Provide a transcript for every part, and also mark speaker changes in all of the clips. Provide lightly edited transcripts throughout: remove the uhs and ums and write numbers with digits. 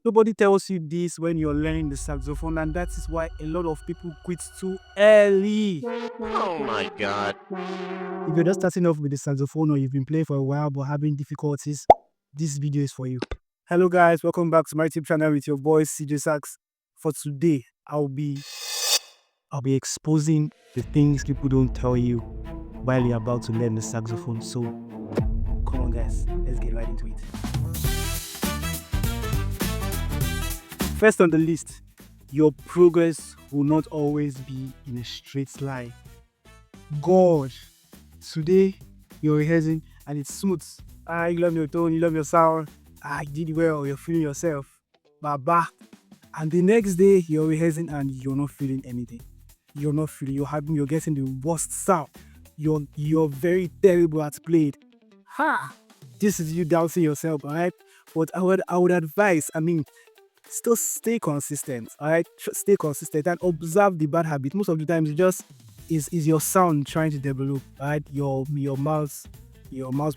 Speaker 1: Nobody tells you this when you're learning the saxophone, and that is why a lot of people quit too early.
Speaker 2: Oh my god.
Speaker 1: If you're just starting off with the saxophone or you've been playing for a while but having difficulties, this video is for you. Hello guys, welcome back to my YouTube channel with your boy CJ Sax. For today, I'll be exposing the things people don't tell you while you're about to learn the saxophone. So come on guys, let's get right into it. First on the list, your progress will not always be in a straight line. God, today you're rehearsing and it's smooth. You love your tone, you love your sound. You did well, you're feeling yourself. Baba. And the next day you're rehearsing and you're not feeling anything. You're getting the worst sound. You're very terrible at playing. Ha! This is you doubting yourself, alright? But I would advise, still stay consistent, alright? Stay consistent and observe the bad habit. Most of the times, it just is your sound trying to develop, right? Your mouse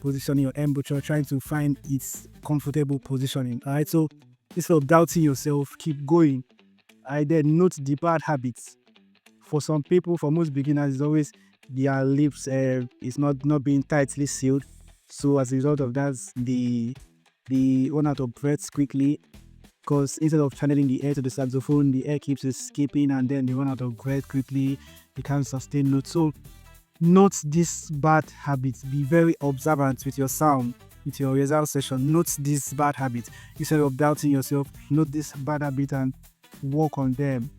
Speaker 1: positioning, your embouchure, trying to find its comfortable positioning, alright? So instead of doubting yourself, keep going. I then note the bad habits. For some people, for most beginners, it's always their lips is not being tightly sealed. So as a result of that, the run out of breath quickly because instead of channeling the air to the saxophone, the air keeps escaping and then they run out of breath quickly. They can't sustain notes. So, note this bad habit. Be very observant with your sound, with your rehearsal session. Note this bad habit. Instead of doubting yourself, note this bad habit and work on them.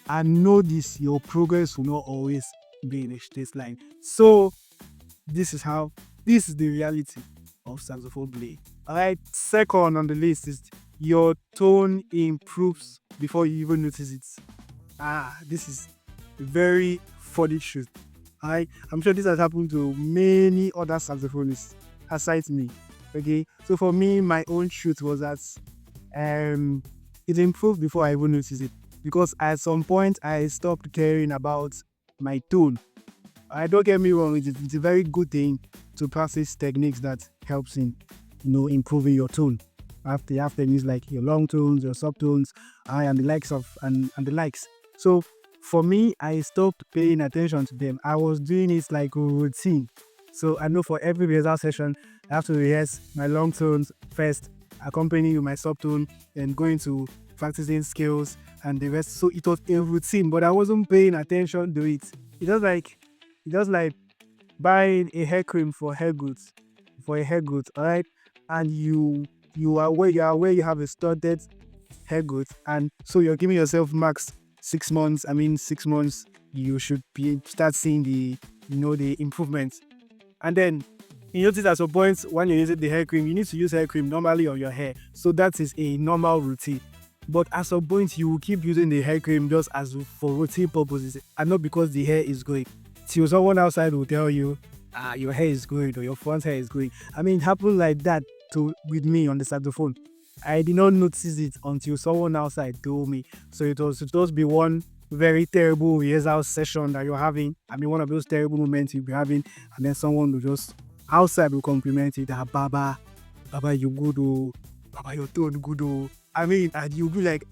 Speaker 1: I know this, your progress will not always be in a straight line. So, this is the reality of saxophone play. Alright, second on the list is your tone improves before you even notice it. This is a very funny truth. I'm sure this has happened to many other saxophonists aside me. Okay, so for me, my own truth was that it improved before I even noticed it because at some point I stopped caring about my tone. I don't get me wrong, it's a very good thing to practice techniques that helps in improving your tone. After use like your long tones, your subtones, and the likes of and the likes. So for me, I stopped paying attention to them. I was doing it like a routine. So I know for every rehearsal session, I have to rehearse my long tones first, accompany with my subtone, and going to practicing scales and the rest. So it was a routine, but I wasn't paying attention to it. It was like buying a hair cream for a hair growth, alright? And you are aware you have a started hair growth, and so you're giving yourself max 6 months. 6 months you should be start seeing the improvements. And then you notice at some point when you're using the hair cream, you need to use hair cream normally on your hair. So that is a normal routine. But at some point you will keep using the hair cream just as for routine purposes and not because the hair is going. Till someone outside will tell you, your hair is going or your front hair is going. It happened like that with me on the saxophone. I did not notice it until someone outside told me. So it was supposed to be one very terrible rehearsal session that you're having. One of those terrible moments you'll be having, and then someone will just outside will compliment you that Baba, you good oh, Baba, your tone good oh. And you'll be like,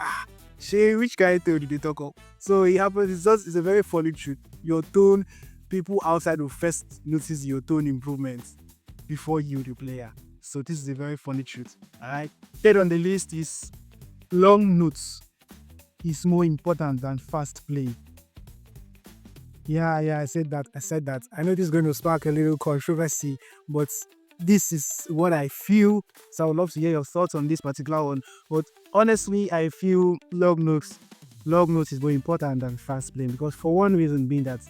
Speaker 1: Shay, which guy tone did they talk of? So it happens, it's a very funny truth. Your tone, people outside will first notice your tone improvements before you, the player. So this is a very funny truth. Alright. Third on the list is long notes is more important than fast play. Yeah, I said that. I know this is going to spark a little controversy, but this is what I feel. So I would love to hear your thoughts on this particular one. But honestly, I feel long notes is more important than fast playing because for one reason being that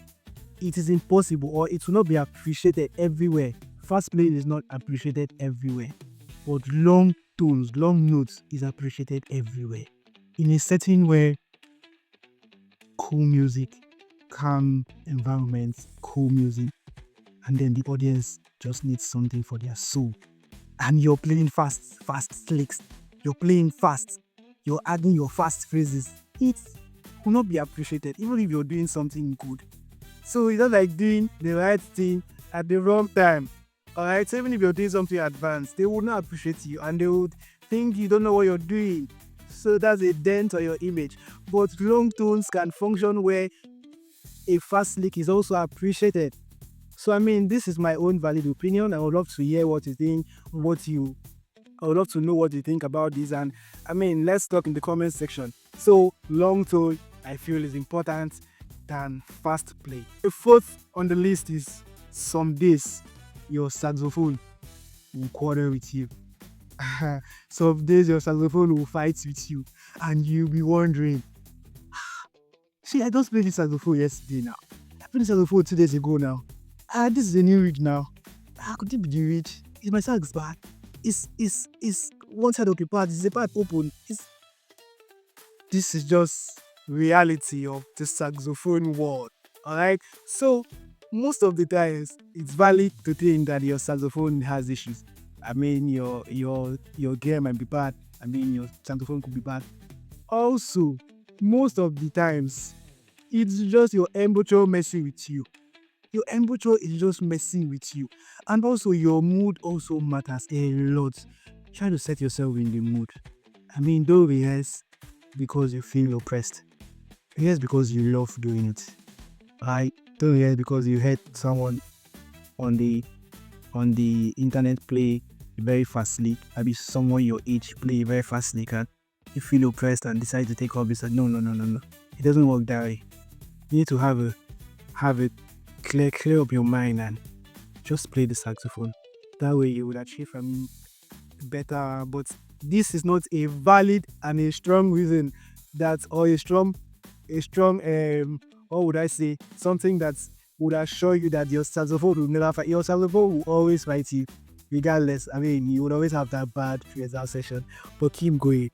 Speaker 1: it is impossible or it will not be appreciated everywhere. Fast playing is not appreciated everywhere, but long tones, long notes is appreciated everywhere. In a setting where cool music, calm environment, cool music, and then the audience just needs something for their soul. And you're playing fast licks. You're playing fast. You're adding your fast phrases. It will not be appreciated, even if you're doing something good. So it's not like doing the right thing at the wrong time. Alright, so even if you're doing something advanced, they would not appreciate you and think you don't know what you're doing. So that's a dent on your image. But long tones can function where a fast lick is also appreciated. So I mean, this is my own valid opinion. I would love to hear what you think, I would love to know what you think about this. And I mean, let's talk in the comment section. So long tone, I feel is important than fast play. The fourth on the list is some days your saxophone will quarrel with you. Some days your saxophone will fight with you, and you'll be wondering, see, I just played this saxophone yesterday now. I played this saxophone 2 days ago now. This is a new rig now. Could it be the rig? Is my sax bad? Is one side occupied? Is the part open? This is just reality of the saxophone world. Alright? So most of the times it's valid to think that your saxophone has issues. I mean your gear might be bad. I mean your saxophone could be bad. Also, most of the times it's just your embouchure messing with you. Your embouchure is just messing with you. And also your mood also matters a lot. Try to set yourself in the mood. I mean, don't rehearse because you feel oppressed. Rehearse because you love doing it. Don't rehearse because you heard someone on the internet play very fastly. Maybe someone your age play very fastly and you feel oppressed and decide to take up this. No. It doesn't work that way. You need to have a clear up your mind and just play the saxophone. That way you would achieve better. But this is not a valid and a strong reason that, or a strong what would I say, something that would assure you that your saxophone will never fight. Your saxophone will always fight you regardless. I mean, you would always have that bad rehearsal session, but keep going.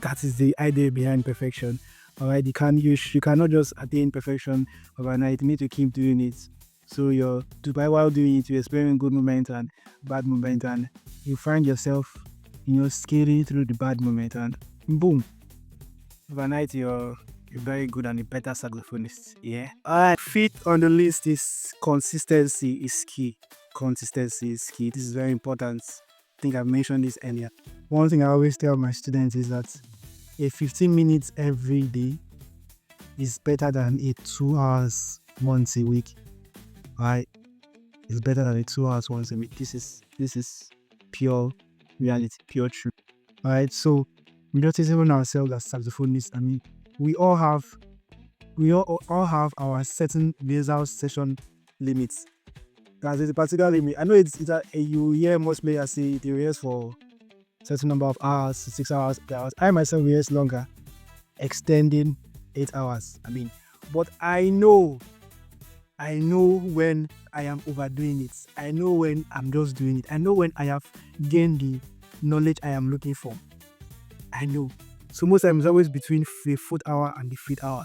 Speaker 1: That is the idea behind perfection. Alright, you cannot just attain perfection overnight. You need to keep doing it. So while doing it, you experience good moment and bad moment, and you find yourself, skating through the bad moment, and boom, overnight you're very good and a better saxophonist. Yeah. Alright, fifth on the list is consistency is key. Consistency is key. This is very important. I think I've mentioned this earlier. One thing I always tell my students is that a 15 minutes every day is better than a 2 hours once a week. Right? It's better than a 2 hours once a week. This is pure reality, pure truth. Alright, so we don't even ourselves as saxophonists. I mean, we all have our certain rehearsal session limits. There's a particular limit. I know you hear most players say they rehearse for certain number of hours, 6 hours, 8 hours. I myself rehearse longer, extending 8 hours. I mean, but I know when I am overdoing it. I know when I'm just doing it. I know when I have gained the knowledge I am looking for. I know. So most times it's always between the 4th hour and the 5th hour.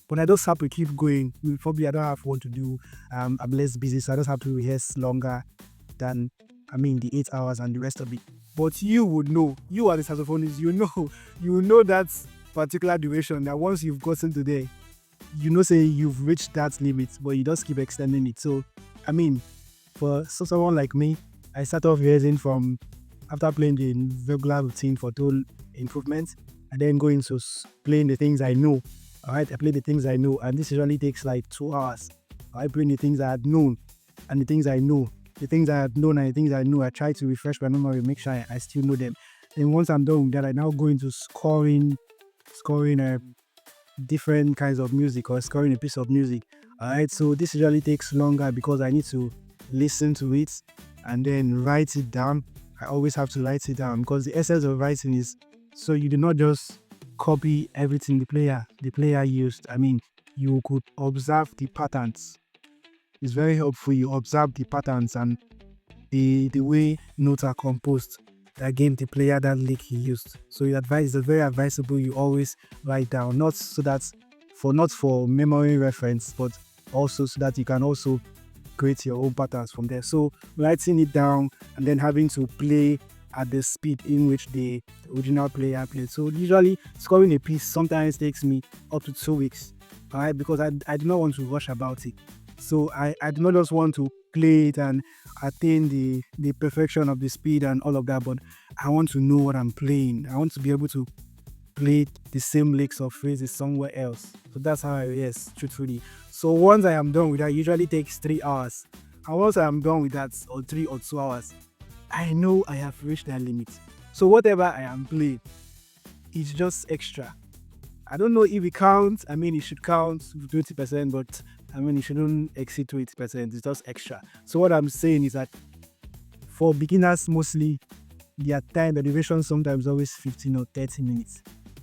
Speaker 1: But I just have to keep going. Probably I don't have what to do. I'm less busy, so I just have to rehearse longer than the 8 hours and the rest of it. But you would know. You are the saxophonist. You know that particular duration. That once you've gotten to there, say you've reached that limit, but you just keep extending it. So, for someone like me, I start off rehearsing from after playing the regular routine for total improvement, and then go into playing the things I know. Alright, I play the things I know, and this usually takes like 2 hours. I play the things I had known and the things I know. The things I had known and the things I know, I try to refresh my memory, make sure I still know them. Then once I'm done with that, I now go into scoring different kinds of music or scoring a piece of music. Alright, so this usually takes longer because I need to listen to it and then write it down. I always have to write it down because the essence of writing is so you do not just copy everything the player used. You could observe the patterns. It's very helpful. You observe the patterns and the way notes are composed that gave the player that lick he used. So it's very advisable you always write down, not for memory reference, but also so that you can also create your own patterns from there. So writing it down and then having to play at the speed in which the original player played. So usually scoring a piece sometimes takes me up to 2 weeks. Alright, because I do not want to rush about it. So I do not just want to play it and attain the perfection of the speed and all of that, but I want to know what I'm playing. I want to be able to play the same licks or phrases somewhere else. So that's how I yes, truthfully. So once I am done with that, it usually takes 3 hours. And once I am done with that, or 3 or 2 hours, I know I have reached that limit. So whatever I am playing, it's just extra. I don't know if it counts. I mean, it should count 20%, but I mean, it shouldn't exceed 20%. It's just extra. So what I'm saying is that for beginners mostly, their time, the duration sometimes always 15 or 30 minutes.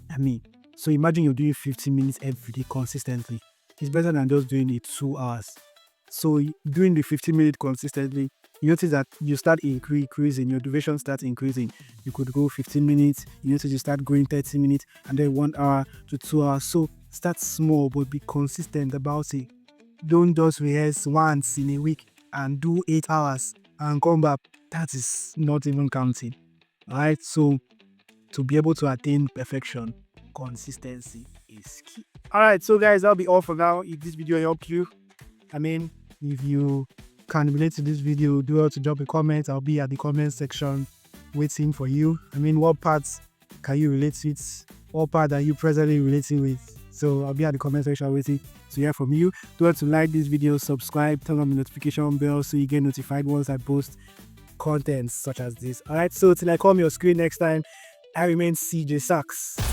Speaker 1: I mean, so imagine you're doing 15 minutes every day consistently. It's better than just doing it 2 hours. So doing the 15 minutes consistently, you notice that you start increasing, your duration starts increasing. You could go 15 minutes, you notice you start going 30 minutes, and then 1 hour to 2 hours. So start small, but be consistent about it. Don't just rehearse once in a week and do 8 hours and come back. That is not even counting. Alright, so to be able to attain perfection, consistency is key. Alright, so guys, that'll be all for now. If this video helped you, I mean, if you can relate to this video, do well to drop a comment. I'll be at the comment section waiting for you. I mean, what parts can you relate with? What part are you presently relating with? So I'll be at the comment section waiting to hear from you. Do well to like this video, subscribe, turn on the notification bell so you get notified once I post content such as this. Alright, so till I come your screen next time, I remain CJ Sax.